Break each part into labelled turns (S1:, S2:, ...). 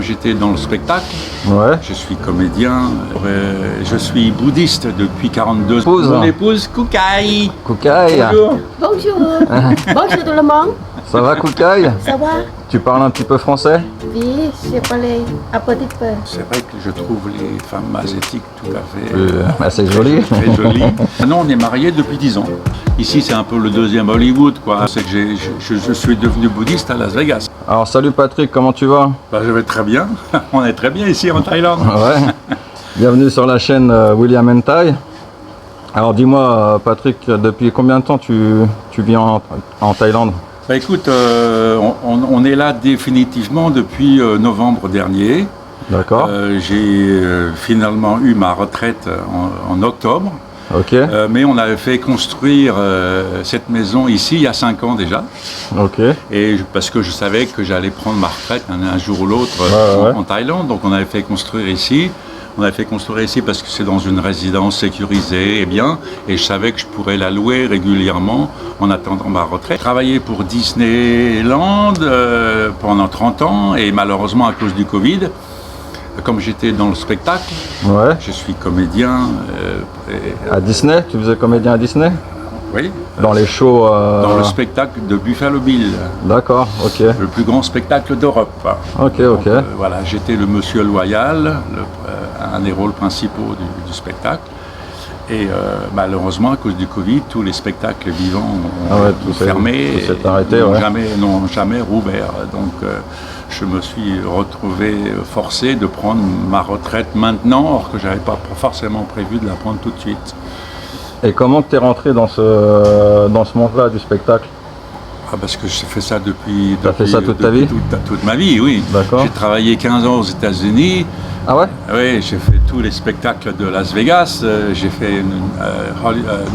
S1: comme j'étais dans le spectacle,
S2: Ouais.
S1: je suis comédien, je suis bouddhiste depuis 42 ans.
S2: Épouse.
S1: Mon épouse, Koukaï.
S2: Koukaï.
S1: Bonjour.
S3: Bonjour. Bonjour tout le monde.
S2: Ça va Koukaï?
S3: Ça va?
S2: Tu parles un petit peu français?
S3: Oui, je parle un petit peu.
S1: C'est vrai que je trouve les femmes asiatiques tout à fait
S2: Assez joli.
S1: très jolies. Maintenant, on est mariés depuis 10 ans. Ici, c'est un peu le deuxième Hollywood, quoi. C'est que je suis devenu bouddhiste à Las Vegas.
S2: Alors salut Patrick, comment tu vas?
S1: Bah, je vais très bien. On est très bien ici en Thaïlande.
S2: Ouais. Bienvenue sur la chaîne William and Thai. Alors dis-moi Patrick, depuis combien de temps tu vis en Thaïlande?
S1: Bah, écoute, on est là définitivement depuis novembre dernier.
S2: D'accord.
S1: J'ai finalement eu ma retraite en octobre.
S2: Ok.
S1: Mais on avait fait construire cette maison ici il y a 5 ans déjà.
S2: Ok.
S1: Et parce que je savais que j'allais prendre ma retraite un jour ou l'autre
S2: Ouais.
S1: en Thaïlande. Donc on avait fait construire ici. On avait fait construire ici parce que c'est dans une résidence sécurisée et bien. Et je savais que je pourrais la louer régulièrement en attendant ma retraite. J'ai travaillé pour Disneyland pendant 30 ans et malheureusement à cause du Covid, comme j'étais dans le spectacle,
S2: Ouais.
S1: je suis comédien.
S2: À Disney? Tu faisais comédien à Disney?
S1: Oui.
S2: Dans les shows
S1: Dans le spectacle de Buffalo Bill,
S2: D'accord, ok.
S1: le plus grand spectacle d'Europe.
S2: Ok,
S1: Donc,
S2: ok.
S1: voilà, j'étais le monsieur loyal, un des rôles principaux du spectacle. Et malheureusement, à cause du Covid, tous les spectacles vivants ont
S2: tout
S1: fermé,
S2: s'est arrêté,
S1: n'ont
S2: ouais.
S1: jamais rouvert. Donc je me suis retrouvé forcé de prendre ma retraite maintenant, or que je n'avais pas forcément prévu de la prendre tout de suite.
S2: Et comment tu es rentré dans ce monde-là du spectacle?
S1: Ah, parce que j'ai fait ça depuis...
S2: T'as fait ça toute ta vie?
S1: Toute ma vie, oui.
S2: D'accord.
S1: J'ai travaillé 15 ans aux États-Unis.
S2: Ah ouais?
S1: Oui, j'ai fait tous les spectacles de Las Vegas. J'ai fait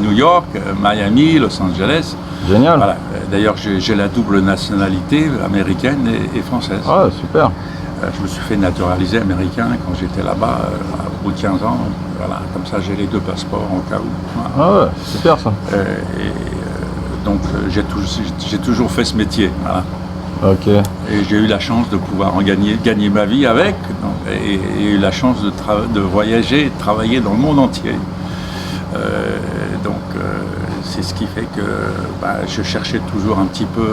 S1: New York, Miami, Los Angeles.
S2: Génial.
S1: Voilà. D'ailleurs, j'ai la double nationalité américaine et française.
S2: Ah, super.
S1: Je me suis fait naturaliser américain quand j'étais là-bas, au bout de 15 ans. Voilà. Comme ça, j'ai les deux passeports en cas où. Voilà.
S2: Ah ouais, super ça.
S1: Donc, j'ai toujours fait ce métier. Voilà.
S2: Ok.
S1: Et j'ai eu la chance de pouvoir en gagner ma vie avec, et eu la chance de voyager et de travailler dans le monde entier. C'est ce qui fait que je cherchais toujours un petit peu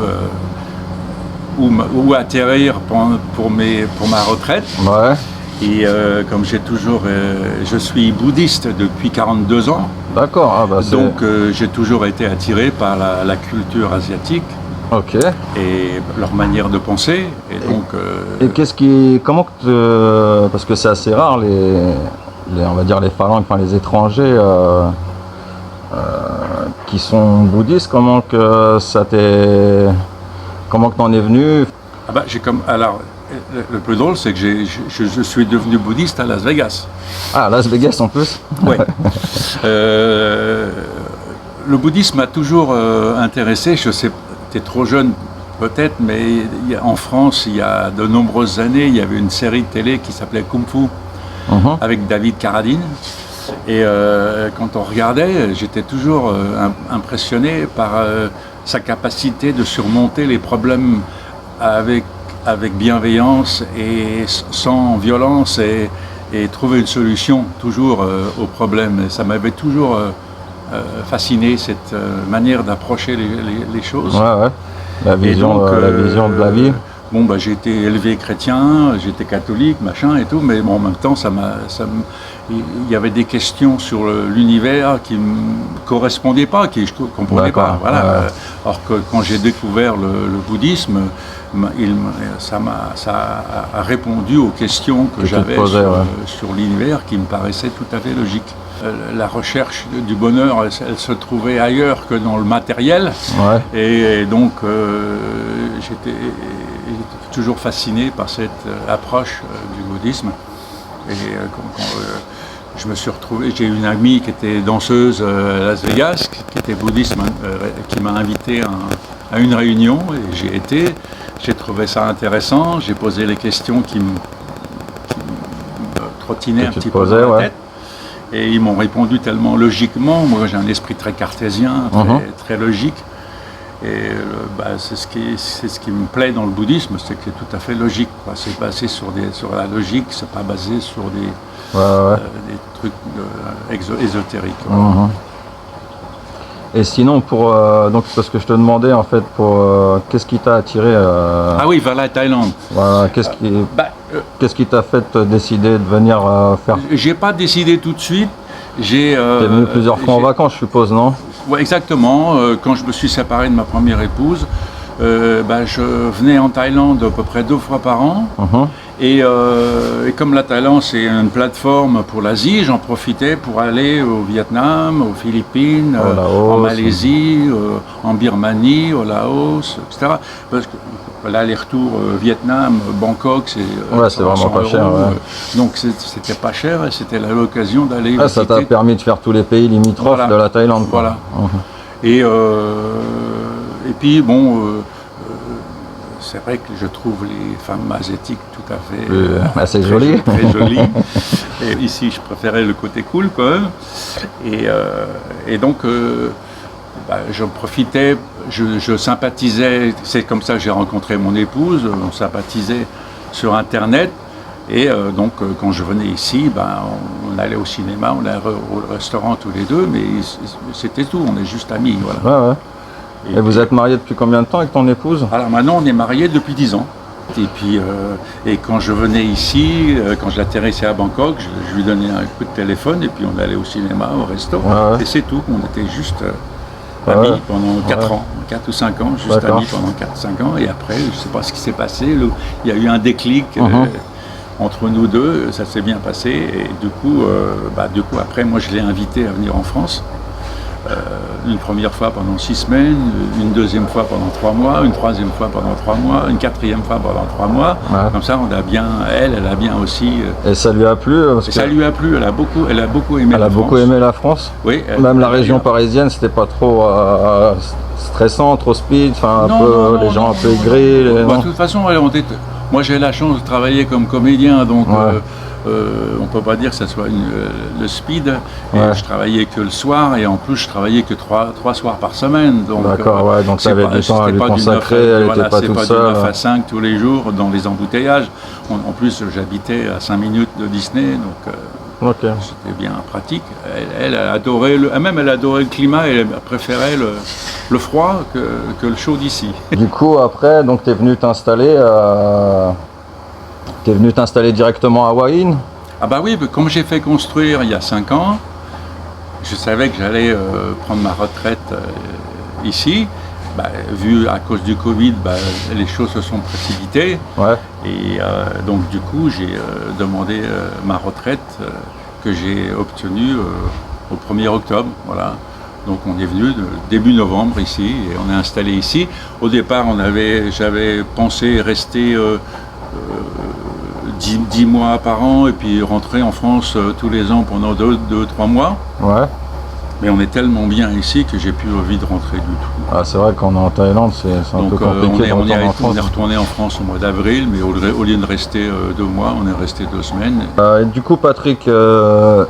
S1: où atterrir pour ma retraite.
S2: Ouais.
S1: Et comme je suis bouddhiste depuis 42 ans,
S2: D'accord. Ah bah
S1: donc j'ai toujours été attiré par la culture asiatique.
S2: Ok.
S1: Et leur manière de penser. Et donc,
S2: Et parce que c'est assez rare on va dire les phalanges, enfin les étrangers qui sont bouddhistes, comment que t'en es venu?
S1: alors, le plus drôle, c'est que je suis devenu bouddhiste à Las Vegas.
S2: Ah, Las Vegas en plus?
S1: Oui. Le bouddhisme m'a toujours intéressé. Je sais, t'es trop jeune peut-être, mais en France, il y a de nombreuses années, il y avait une série de télé qui s'appelait Kung Fu, avec David Carradine. Et quand on regardait, j'étais toujours impressionné par sa capacité de surmonter les problèmes avec bienveillance et sans violence et trouver une solution toujours aux problèmes. Et ça m'avait toujours fasciné, cette manière d'approcher les choses.
S2: Ouais. La vision de la vie.
S1: J'ai été élevé chrétien, j'étais catholique, machin et tout, mais en même temps, il y avait des questions sur l'univers qui me correspondaient pas, que je comprenais pas. Voilà.
S2: Ouais.
S1: Alors que quand j'ai découvert le bouddhisme, ça a répondu aux questions que j'avais sur l'univers qui me paraissaient tout à fait logiques. La recherche du bonheur, elle se trouvait ailleurs que dans le matériel.
S2: Ouais.
S1: Et donc, j'étais toujours fasciné par cette approche du bouddhisme. Et quand je me suis retrouvé, j'ai une amie qui était danseuse à Las Vegas, qui était bouddhiste, qui m'a invité à une réunion, et j'y ai été. J'ai trouvé ça intéressant, j'ai posé les questions qui me trottinaient un petit peu dans la tête. Et ils m'ont répondu tellement logiquement. Moi, j'ai un esprit très cartésien, très logique. c'est ce qui me plaît dans le bouddhisme, c'est que c'est tout à fait logique, quoi. C'est basé sur la logique, c'est pas basé sur des trucs ésotériques.
S2: Mhm. Et sinon, donc parce que je te demandais en fait, qu'est-ce qui t'a attiré
S1: Ah oui, vers la Thaïlande.
S2: Voilà, qu'est-ce qui t'a fait décider de venir faire?
S1: J'ai pas décidé tout de suite.
S2: T'es venu plusieurs fois en vacances, je suppose, non?
S1: Ouais, exactement. Quand je me suis séparé de ma première épouse, je venais en Thaïlande à peu près 2 fois par an.
S2: Mhm.
S1: Et comme la Thaïlande c'est une plateforme pour l'Asie, j'en profitais pour aller au Vietnam, aux Philippines,
S2: au Laos,
S1: en Malaisie, en Birmanie, au Laos, etc. Parce que l'aller-retour Vietnam, Bangkok, c'est
S2: vraiment pas cher. Ouais.
S1: Donc c'était pas cher et c'était l'occasion d'aller.
S2: Ça t'a permis de faire tous les pays limitrophes de la Thaïlande.
S1: Voilà.
S2: Mhm.
S1: Et puis bon. C'est vrai que je trouve les femmes asiatiques tout à fait
S2: assez jolies.
S1: Très jolies. Et ici, je préférais le côté cool quand même. Et donc, je profitais, je sympathisais. C'est comme ça que j'ai rencontré mon épouse. On sympathisait sur Internet. Et donc, quand je venais ici, on allait au cinéma, on allait au restaurant tous les deux, mais c'était tout. On est juste amis, voilà.
S2: Ouais, ouais. Et vous êtes marié depuis combien de temps avec ton épouse?
S1: Alors maintenant, on est mariés depuis 10 ans. Et puis, quand je venais ici, quand je l'atterrissais à Bangkok, je lui donnais un coup de téléphone et puis on allait au cinéma, au resto. Ouais. Et c'est tout. On était juste amis pendant 4 ans, 4 ou 5 ans, juste amis pendant 4-5 ans. Et après, je ne sais pas ce qui s'est passé. Il y a eu un déclic entre nous deux. Ça s'est bien passé. Et du coup, après, moi, je l'ai invité à venir en France. Une première fois pendant 6 semaines, une deuxième fois pendant 3 mois, une troisième fois pendant 3 mois, une quatrième fois pendant 3 mois. Ouais. Comme ça, elle a bien aussi.
S2: Et ça lui a plu
S1: Ça lui a plu. Elle a beaucoup aimé la France.
S2: Elle a beaucoup aimé la France.
S1: Oui.
S2: Même la région parisienne, c'était pas trop stressant, trop speed, les gens un peu aigris.
S1: De toute façon, moi j'ai la chance de travailler comme comédien, donc. Ouais. On ne peut pas dire que ce soit le speed. Et je travaillais que le soir et en plus je travaillais que 3 soirs par semaine.
S2: D'accord, donc tu avais du temps à lui consacrer, elle n'était pas toute seule.
S1: C'est pas du 9 à 5 tous les jours dans les embouteillages. En plus j'habitais à 5 minutes de Disney, donc c'était bien pratique. Elle a adoré elle adorait le climat et elle préférait le froid que le chaud d'ici.
S2: Du coup après, tu es venu t'installer T'es venu t'installer directement à Hua Hin?
S1: Ah bah oui, comme j'ai fait construire il y a 5 ans, je savais que j'allais prendre ma retraite ici. Vu à cause du Covid, les choses se sont précipitées. Ouais. Et donc du coup, j'ai demandé ma retraite que j'ai obtenue au 1er octobre. Voilà. Donc on est venu début novembre ici et on est installé ici. Au départ, j'avais pensé rester 10 mois par an et puis rentrer en France tous les ans pendant 2-3 mois. Ouais. Mais on est tellement bien ici que j'ai plus envie de rentrer du tout.
S2: Ah, c'est vrai qu'on est en Thaïlande, c'est un peu compliqué.
S1: On est retourné en France au mois d'avril, mais au lieu de rester 2 mois, on est resté 2 semaines.
S2: Et du coup, Patrick, donc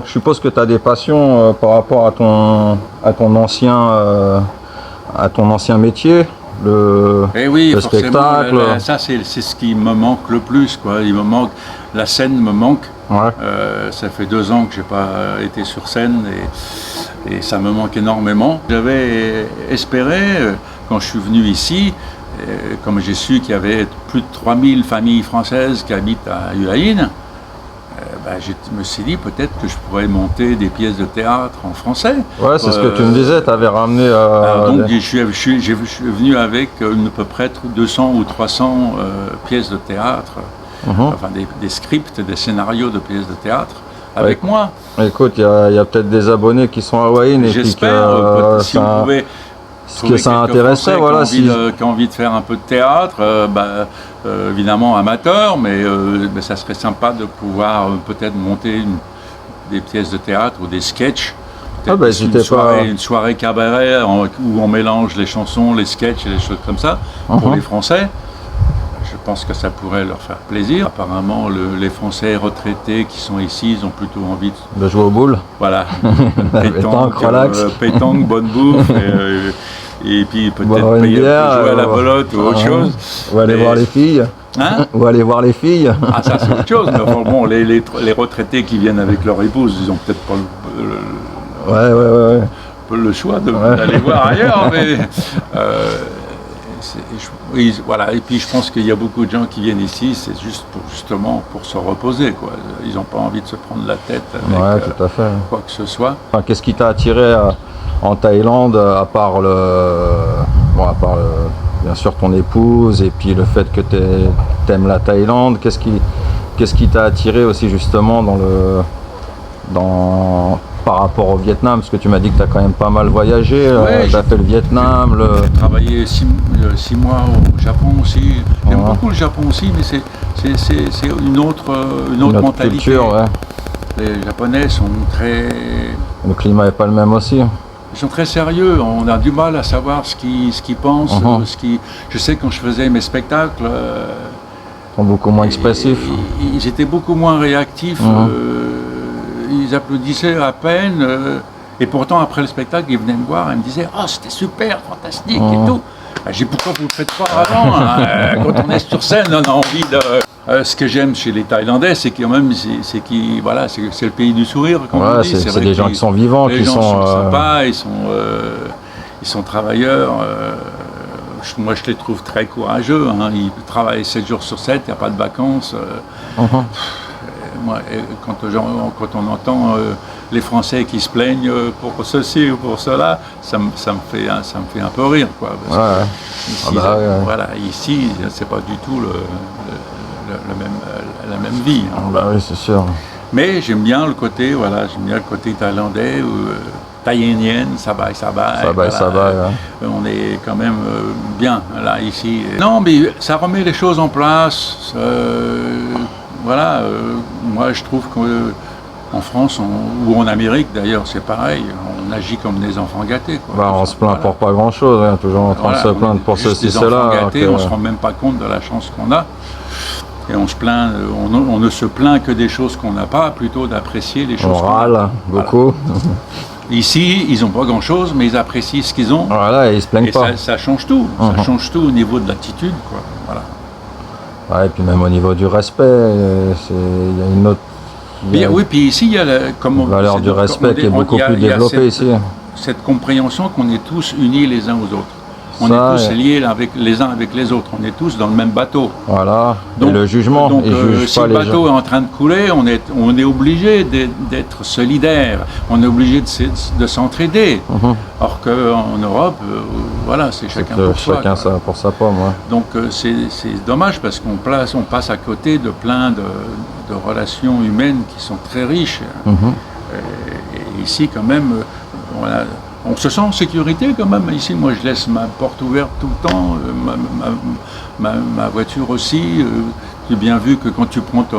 S2: je suppose que tu as des passions par rapport à ton ancien métier.
S1: Oui,
S2: le spectacle.
S1: Ça c'est ce qui me manque le plus, quoi. La scène me manque. Ouais. Ça fait 2 ans que j'ai pas été sur scène et ça me manque énormément. J'avais espéré, quand je suis venu ici, comme j'ai su qu'il y avait plus de 3000 familles françaises qui habitent à Hua Hin, je me suis dit peut-être que je pourrais monter des pièces de théâtre en français.
S2: Ouais, c'est ce que tu me disais, tu avais ramené...
S1: donc je suis venu avec à peu près 200 ou 300 pièces de théâtre, des scripts, des scénarios de pièces de théâtre avec moi.
S2: Écoute, il y a peut-être des abonnés qui sont à Hua Hin.
S1: J'espère, si vous pouvez...
S2: Ce que ça intéressait, voilà.
S1: Qui a envie de faire un peu de théâtre, évidemment amateur, mais ça serait sympa de pouvoir peut-être monter des pièces de théâtre ou des sketchs. Une soirée cabaret où on mélange les chansons, les sketchs et les choses comme ça pour les Français. Je pense que ça pourrait leur faire plaisir. Apparemment, les Français retraités qui sont ici, ils ont plutôt envie de
S2: jouer aux boules.
S1: Voilà.
S2: pétanque, relax.
S1: Pétanque, bonne bouffe. Et puis
S2: Boire
S1: peut-être
S2: une
S1: payer
S2: bière,
S1: jouer à la belote ou autre chose.
S2: Ou aller
S1: Mais-
S2: voir les filles.
S1: Hein?
S2: Ou aller voir les filles.
S1: Ah, ça c'est autre chose. Mais enfin, bon, les retraités qui viennent avec leur épouse, ils ont peut-être pas
S2: Ouais.
S1: le choix d'aller voir ailleurs. Mais voilà. Et puis je pense qu'il y a beaucoup de gens qui viennent ici, c'est juste justement pour se reposer, quoi. Ils n'ont pas envie de se prendre la tête avec
S2: Ouais, tout à fait.
S1: quoi que ce soit.
S2: Enfin, qu'est-ce qui t'a attiré en Thaïlande, à part bien sûr ton épouse et puis le fait que t'aimes la Thaïlande, qu'est-ce qui t'a attiré aussi justement par rapport au Vietnam, parce que tu m'as dit que tu as quand même pas mal voyagé,
S1: Ouais,
S2: tu as fait le Vietnam,
S1: J'ai travaillé 6 mois au Japon aussi. J'aime
S2: Ouais.
S1: beaucoup le Japon aussi, mais c'est une autre
S2: notre
S1: mentalité.
S2: culture, ouais.
S1: Les Japonais sont très...
S2: Le climat est pas le même aussi.
S1: Ils sont très sérieux, on a du mal à savoir ce qu'ils pensent. Je sais quand je faisais mes spectacles,
S2: Ils sont beaucoup moins expressifs.
S1: ils étaient beaucoup moins réactifs, ils applaudissaient à peine, et pourtant après le spectacle, ils venaient me voir et me disaient « Oh, c'était super, fantastique et tout ». J'ai dit pourquoi vous ne le faites pas avant hein? Quand on est sur scène, on a envie de... ce que j'aime chez les Thaïlandais, c'est quand même, c'est le pays du sourire, comme on dit.
S2: C'est des gens qui sont vivants,
S1: les
S2: qui
S1: gens
S2: sont
S1: sympas, ils sont travailleurs. Moi, je les trouve très courageux. Hein. Ils travaillent 7 jours sur 7, il n'y a pas de vacances. Moi, quand on entend les Français qui se plaignent pour ceci ou pour cela, ça me fait un peu rire, quoi. Parce que ici, voilà, ici, c'est pas du tout la même vie. Hein.
S2: Bah oui, c'est sûr.
S1: Mais j'aime bien le côté, thaïlandais ou thaïénienne, ça va. On est quand même bien là ici. Non, mais ça remet les choses en place. Moi je trouve qu'en France ou en Amérique d'ailleurs c'est pareil, on agit comme des enfants gâtés, quoi.
S2: On se plaint pour pas grand chose, hein, toujours en train de se plaindre pour ceci, cela.
S1: On se rend même pas compte de la chance qu'on a. Et on se plaint, on ne se plaint que des choses qu'on n'a pas, plutôt d'apprécier les choses
S2: on
S1: qu'on a.
S2: râle beaucoup.
S1: Ici, ils n'ont pas grand-chose, mais ils apprécient ce qu'ils ont.
S2: Voilà, et ils se plaignent
S1: Et
S2: pas.
S1: ça change tout. Ça change tout au niveau de l'attitude, quoi. Voilà.
S2: Ouais, et puis même au niveau du respect, il y a une autre...
S1: Oui, puis ici, il y a la
S2: valeur du respect qui est beaucoup plus développée ici.
S1: Cette compréhension qu'on est tous unis les uns aux autres. On est tous liés les uns avec les autres. On est tous dans le même bateau.
S2: Voilà.
S1: Donc,
S2: et le jugement,
S1: donc,
S2: ils jugent
S1: si
S2: pas
S1: le
S2: les
S1: bateau
S2: gens.
S1: est en train de couler, on est obligé d'être solidaire. On est obligé de s'entraider. Or qu'en Europe, c'est chacun pour soi.
S2: Chacun pour sa pomme. Ouais.
S1: Donc c'est dommage parce qu'on passe à côté de plein de relations humaines qui sont très riches. Et ici, quand même, on se sent en sécurité quand même. Ici, moi, je laisse ma porte ouverte tout le temps, ma voiture aussi. J'ai bien vu que quand tu prends ta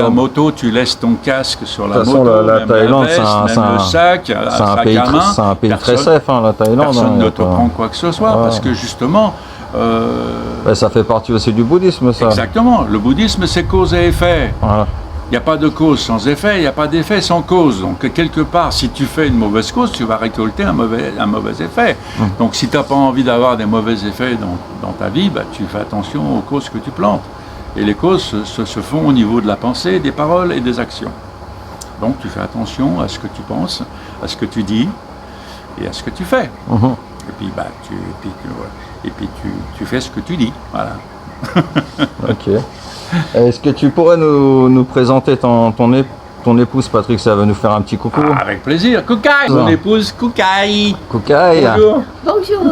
S1: moto, tu laisses ton casque sur la moto,
S2: la
S1: même
S2: Thaïlande,
S1: la veste, même le sac,
S2: c'est un pays très safe, hein, la Thaïlande.
S1: Personne ne te prend quoi que ce soit parce que justement...
S2: ça fait partie aussi du bouddhisme, ça.
S1: Exactement. Le bouddhisme, c'est cause et effet.
S2: Voilà.
S1: Il n'y a pas de cause sans effet, il n'y a pas d'effet sans cause. Donc, quelque part, si tu fais une mauvaise cause, tu vas récolter un mauvais effet. Donc, si tu n'as pas envie d'avoir des mauvais effets dans ta vie, tu fais attention aux causes que tu plantes. Et les causes se font au niveau de la pensée, des paroles et des actions. Donc, tu fais attention à ce que tu penses, à ce que tu dis et à ce que tu fais. Et puis, tu fais ce que tu dis. Voilà.
S2: Ok. Est-ce que tu pourrais nous présenter ton épouse, Patrick? Ça va nous faire un petit coucou.
S1: Avec plaisir. Koukaï, mon épouse Koukaï.
S2: Koukaï.
S1: Bonjour.
S3: Bonjour.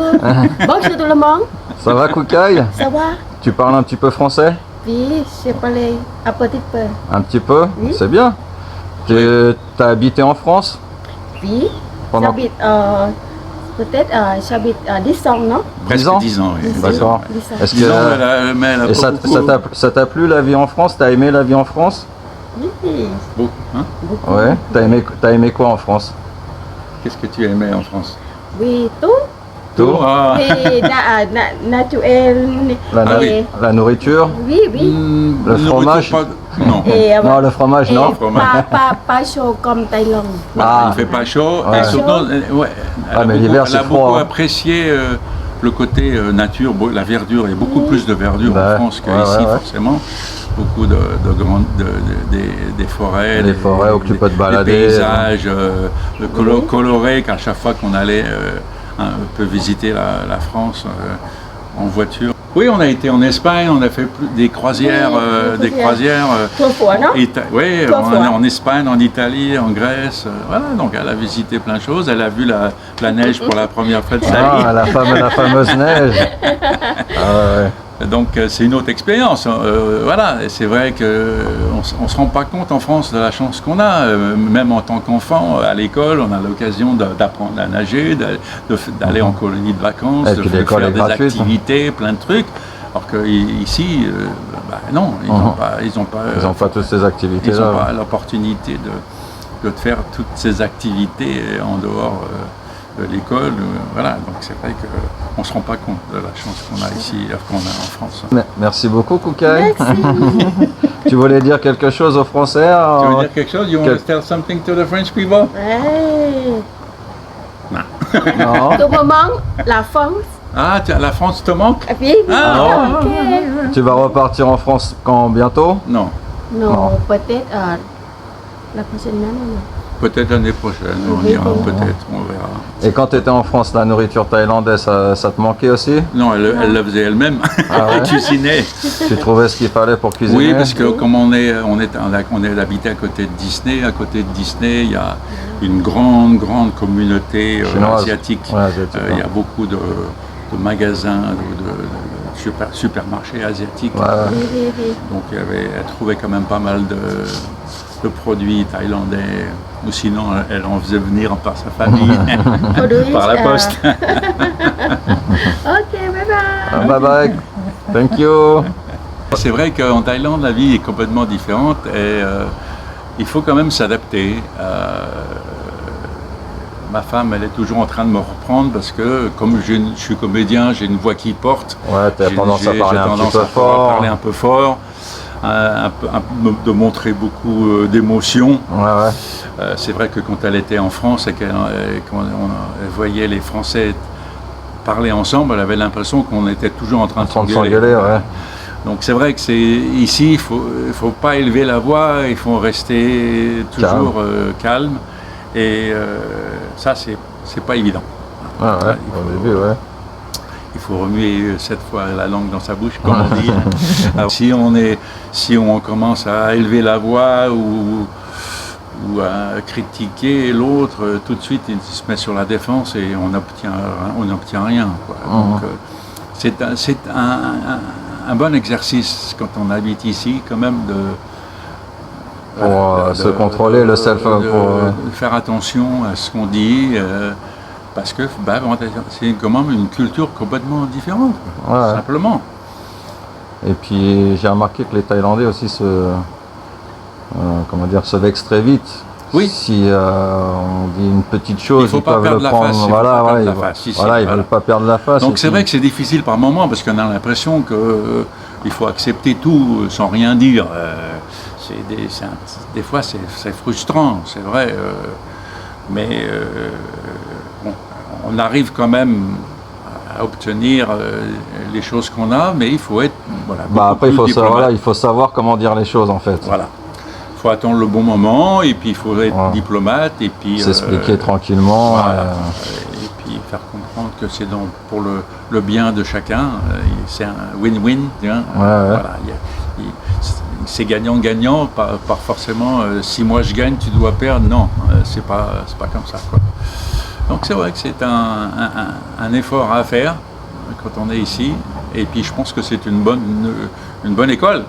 S3: Bonjour tout le monde.
S2: Ça va, Koukaï?
S3: Ça va?
S2: Tu parles un petit peu français?
S3: Oui, je parle un petit peu.
S2: Un petit peu?
S3: Oui.
S2: C'est bien. Tu as habité en France?
S3: Oui.
S2: Pendant...
S3: J'habite, peut-être, j'habite à 10 ans, non?
S1: Presque 10 ans, oui.
S2: D'accord.
S3: 10 ans.
S2: Est-ce
S1: 10 ans, mais elle a pas beaucoup.
S2: ça t'a plu la vie en France? T'as aimé la vie en France?
S3: Oui.
S1: Beaucoup, hein?
S3: Beaucoup.
S2: Ouais. T'as aimé quoi en France?
S1: Qu'est-ce que tu aimais en France?
S3: Oui, tout.
S1: Tout. Ah.
S3: Mais naturel.
S2: La nourriture,
S3: Oui, oui.
S2: le fromage.
S1: Non.
S3: Et,
S2: Non, le fromage, non.
S3: pas chaud comme Thaïlande.
S1: Voilà, il fait pas chaud.
S2: Ouais.
S1: Et surtout, ouais,
S2: mais l'hiver,
S1: elle
S2: c'est
S1: a
S2: froid,
S1: beaucoup
S2: hein.
S1: apprécié le côté nature, la verdure. Il y a beaucoup plus de verdure
S2: Bah,
S1: en France
S2: ouais,
S1: qu'ici,
S2: ouais, ouais.
S1: forcément. Beaucoup des forêts.
S2: Des forêts où tu peux te
S1: des
S2: balader.
S1: paysages colorés qu'à chaque fois qu'on allait un peu visiter la France en voiture. Oui, on a été en Espagne, on a fait des croisières,
S3: Oui, des croisières. 3 fois, non?
S1: Oui,
S3: 3 fois.
S1: en Espagne, en Italie, en Grèce. Voilà, donc elle a visité plein de choses. Elle a vu la neige pour la première fois de sa vie.
S2: Ah, la fameuse neige. Ah, ouais.
S1: Donc c'est une autre expérience. Voilà, et c'est vrai qu'on ne se rend pas compte en France de la chance qu'on a. Même en tant qu'enfant, à l'école, on a l'occasion d'apprendre à nager, d'aller en colonie de vacances,
S2: Et
S1: de
S2: puis
S1: faire
S2: l'école est
S1: des
S2: gratuite.
S1: activités, plein de trucs. Alors qu'ici, non, ils n'ont pas
S2: toutes ces activités
S1: ils n'ont
S2: là.
S1: pas l'opportunité de faire toutes ces activités en dehors de l'école. Voilà, donc c'est vrai qu'on ne se rend pas compte de la chance qu'on a ici, qu'on a en France.
S2: Merci beaucoup, Koukaï.
S3: Merci.
S2: Tu voulais dire quelque chose aux Français?
S1: Tu veux dire quelque chose? You want to tell something to the French people?
S3: Ouais.
S2: Non.
S3: Tout moment, la France.
S1: Ah, la France te manque?
S3: Oui, oui.
S1: Ah,
S3: ok.
S2: Tu vas repartir en France quand bientôt?
S1: Non,
S3: Non, peut-être la prochaine année. non.
S1: peut-être l'année prochaine, on ira peut-être, on verra.
S2: Et quand tu étais en France, la nourriture thaïlandaise, ça te manquait aussi?
S1: Non, elle la faisait elle-même,
S2: Ah ouais?
S1: elle cuisinait.
S2: Tu trouvais ce qu'il fallait pour cuisiner?
S1: Oui, parce que comme on est habité à côté de Disney, il y a une grande communauté
S2: Chinoise.
S1: asiatique.
S2: Ouais, asiatique,
S1: Il y
S2: ouais.
S1: a beaucoup de magasins, de supermarchés asiatiques.
S2: Ouais, ouais.
S3: Oui, oui, oui.
S1: Donc elle trouvait quand même pas mal de produits thaïlandais. Ou sinon, elle en faisait venir par sa famille,
S3: Produit,
S1: par la poste.
S3: Ok, bye bye.
S2: Bye bye. Thank you.
S1: C'est vrai qu'en Thaïlande, la vie est complètement différente et il faut quand même s'adapter. Ma femme, elle est toujours en train de me reprendre parce que comme je suis comédien, j'ai une voix qui porte.
S2: Ouais, tu as tendance à parler un petit peu fort.
S1: Parler un peu fort, de montrer beaucoup d'émotions.
S2: Ouais, ouais.
S1: C'est vrai que quand elle était en France et qu'elle voyait les Français parler ensemble, elle avait l'impression qu'on était toujours en train de s'engueuler.
S2: Ouais.
S1: Donc c'est vrai que ici, il faut pas élever la voix, il faut rester toujours calme. Et ça, c'est pas évident.
S2: Ouais, ouais. Au début, ouais.
S1: Il faut remuer 7 fois la langue dans sa bouche, comme on dit. Alors, si on commence à élever la voix ou à critiquer l'autre, tout de suite il se met sur la défense et on n'obtient rien, quoi. Donc c'est un bon exercice quand on habite ici, quand même,
S2: pour se contrôler, le self.
S1: De faire attention à ce qu'on dit, parce que c'est quand même une culture complètement différente, quoi,
S2: Ouais.
S1: simplement.
S2: Et puis j'ai remarqué que les Thaïlandais aussi se vexent très vite.
S1: Oui.
S2: Si on dit une petite chose,
S1: Il faut
S2: ils
S1: pas
S2: peuvent
S1: perdre
S2: le
S1: la
S2: prendre.
S1: face, il faut
S2: Voilà,
S1: pas
S2: ouais,
S1: perdre la face.
S2: ils veulent pas perdre la face.
S1: Donc c'est vrai que c'est difficile par moments parce qu'on a l'impression qu'il faut accepter tout sans rien dire. Des fois c'est frustrant, c'est vrai. Mais bon, on arrive quand même à obtenir les choses qu'on a, mais il faut être
S2: après
S1: beaucoup plus diplomate.
S2: il faut savoir comment dire les choses en fait.
S1: Voilà. Il faut attendre le bon moment et puis il faut être diplomate et puis
S2: s'expliquer tranquillement.
S1: Voilà. Et puis faire comprendre que c'est pour le bien de chacun. C'est un win-win. Voilà. C'est gagnant-gagnant, pas forcément si moi je gagne, tu dois perdre. Non, c'est pas comme ça, quoi. Donc c'est vrai que c'est un effort à faire quand on est ici. Et puis je pense que c'est une bonne école,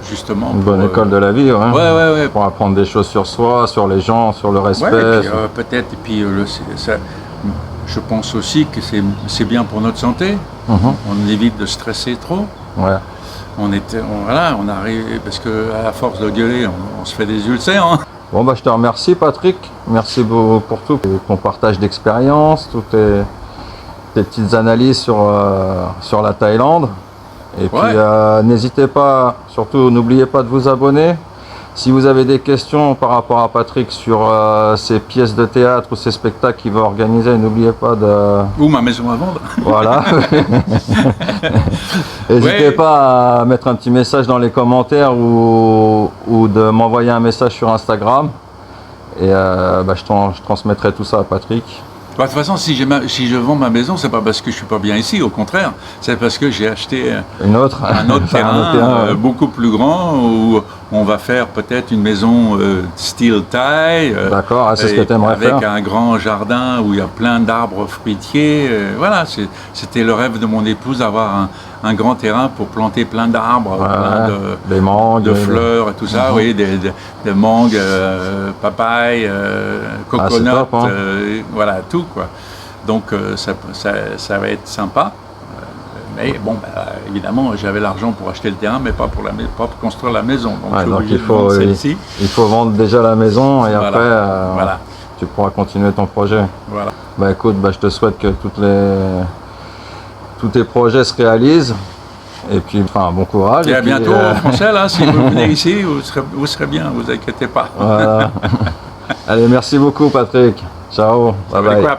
S1: justement.
S2: Une bonne école de la vie, ouais.
S1: Ouais.
S2: Pour apprendre des choses sur soi, sur les gens, sur le respect.
S1: Ouais, et puis, peut-être, et puis je pense aussi que c'est bien pour notre santé. On évite de stresser trop.
S2: Ouais.
S1: On arrive, parce qu'à force de gueuler, on se fait des ulcères. Hein.
S2: Bon, je te remercie, Patrick. Merci beaucoup pour tout, ton partage d'expérience, tes petites analyses sur la Thaïlande. Et puis
S1: Ouais.
S2: n'hésitez pas, surtout n'oubliez pas de vous abonner. Si vous avez des questions par rapport à Patrick sur ses pièces de théâtre ou ses spectacles qu'il va organiser, n'oubliez pas de...
S1: Ou ma maison à vendre.
S2: Voilà. N'hésitez pas à mettre un petit message dans les commentaires ou de m'envoyer un message sur Instagram. Et je transmettrai tout ça à Patrick.
S1: Bah, de toute façon, si je vends ma maison, c'est pas parce que je suis pas bien ici, au contraire, c'est parce que j'ai acheté
S2: un autre
S1: terrain
S2: ouais.
S1: beaucoup plus grand où on va faire peut-être une maison style Thaï.
S2: D'accord, c'est ce que tu aimerais faire.
S1: Avec un grand jardin où il y a plein d'arbres fruitiers. Voilà, c'était le rêve de mon épouse d'avoir un grand terrain pour planter plein d'arbres, plein
S2: des mangues,
S1: de fleurs et tout ça, oui, des mangues, papayes, coconuts,
S2: top, hein.
S1: voilà, tout quoi. Donc ça va être sympa. Mais bon, évidemment, j'avais l'argent pour acheter le terrain, mais pas pour construire la maison. Donc,
S2: il faut vendre déjà la maison et
S1: voilà.
S2: après,
S1: voilà.
S2: tu pourras continuer ton projet.
S1: Voilà.
S2: Bah écoute, je te souhaite que tous tes projets se réalisent. Et puis, bon courage.
S1: Et à bientôt en français, là, si vous venez ici, vous serez bien, vous inquiétez pas.
S2: Voilà. Allez, merci beaucoup Patrick. Ciao. Bye bye.